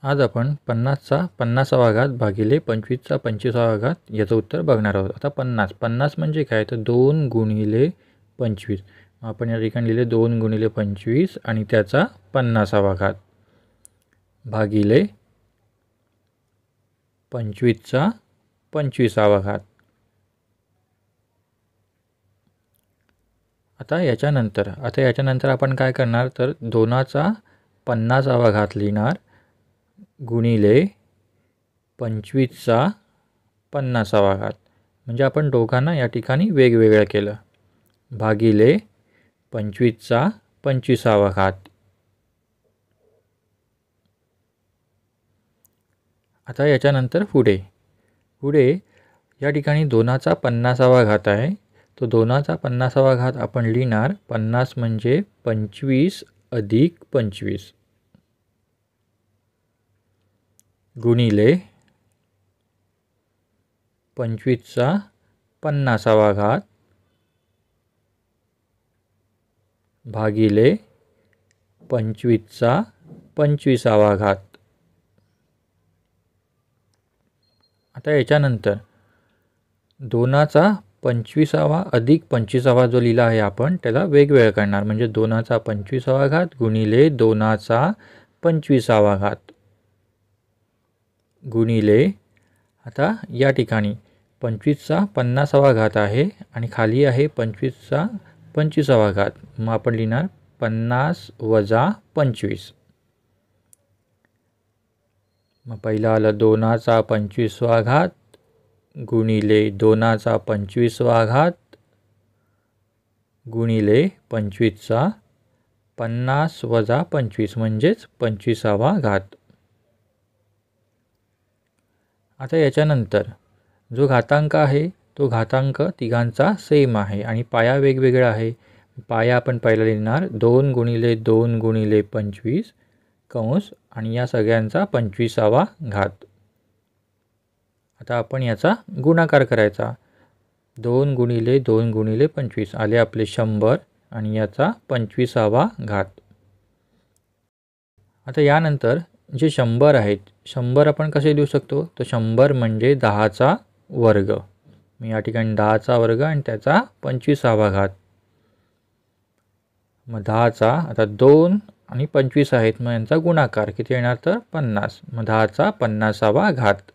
आज आपण 50चा 50वा घात भागिले 25चा 25वा घात याचं उत्तर बघणार आहोत। आता 50 म्हणजे काय, तर 2 गुणिले 25। आपण या ठिकाणी लिहिले 2 गुणिले 25 आणि त्याचा 50वा घात भागिले 25चा 25वा घात। आता याच्यानंतर आपण काय करणार, तर 2चा 50वा घात लिहिणार गुणिले 25चा 50वा घात। म्हणजे आपण दोघांना या ठिकाणी वेगवेगळं केलं भागिले 25चा 25वा घात। आता याच्यानंतर पुढे या ठिकाणी 2चा 50वा घात आहे, तो 2चा 50वा घात आपण लिहिणार 50 म्हणजे 25 अधिक 25 गुणिले 25चा 50वा घात भागिले 25चा 25वा घात। आता याच्यानंतर 2चा 25वा अधिक 25वा जो लिहिला आहे आपण त्याला वेगवेगळं करणार, म्हणजे 2चा 25वा घात गुणिले 2चा 25वा घात गुणिले, आता या ठिकाणी 25चा 50वा घात आहे आणि खाली आहे 25चा 25वा घात, मग आपण लिहिणार 50 वजा 25। मग पहिला आलं 2चा 25वा घात गुणिले 2चा 25वा घात गुणिले 25चा 50 वजा 25 म्हणजेच 25वा घात। आता याच्यानंतर जो घातांक आहे तो घातांक तिघांचा सेम आहे आणि पाया वेगवेगळा आहे। पाया आपण पहिला लिहिणार 2 गुणिले 2 गुणिले 25 कंस आणि या सगळ्यांचा 25वा घात। आता आपण याचा गुणाकार करायचा, 2 गुणिले 2 गुणिले 25 आले आपले 100 आणि याचा 25वा घात। आता यानंतर जे 100 आहेत, 100 आपण कसे लिहू शकतो, तर 100 म्हणजे 10चा वर्ग। मी या ठिकाणी 10चा वर्ग आणि त्याचा 25वा घात। मग 10चा, आता 2 आणि 25 आहेत, मग यांचा गुणाकार किती येणार, तर 50, मग 10चा 50वा घात।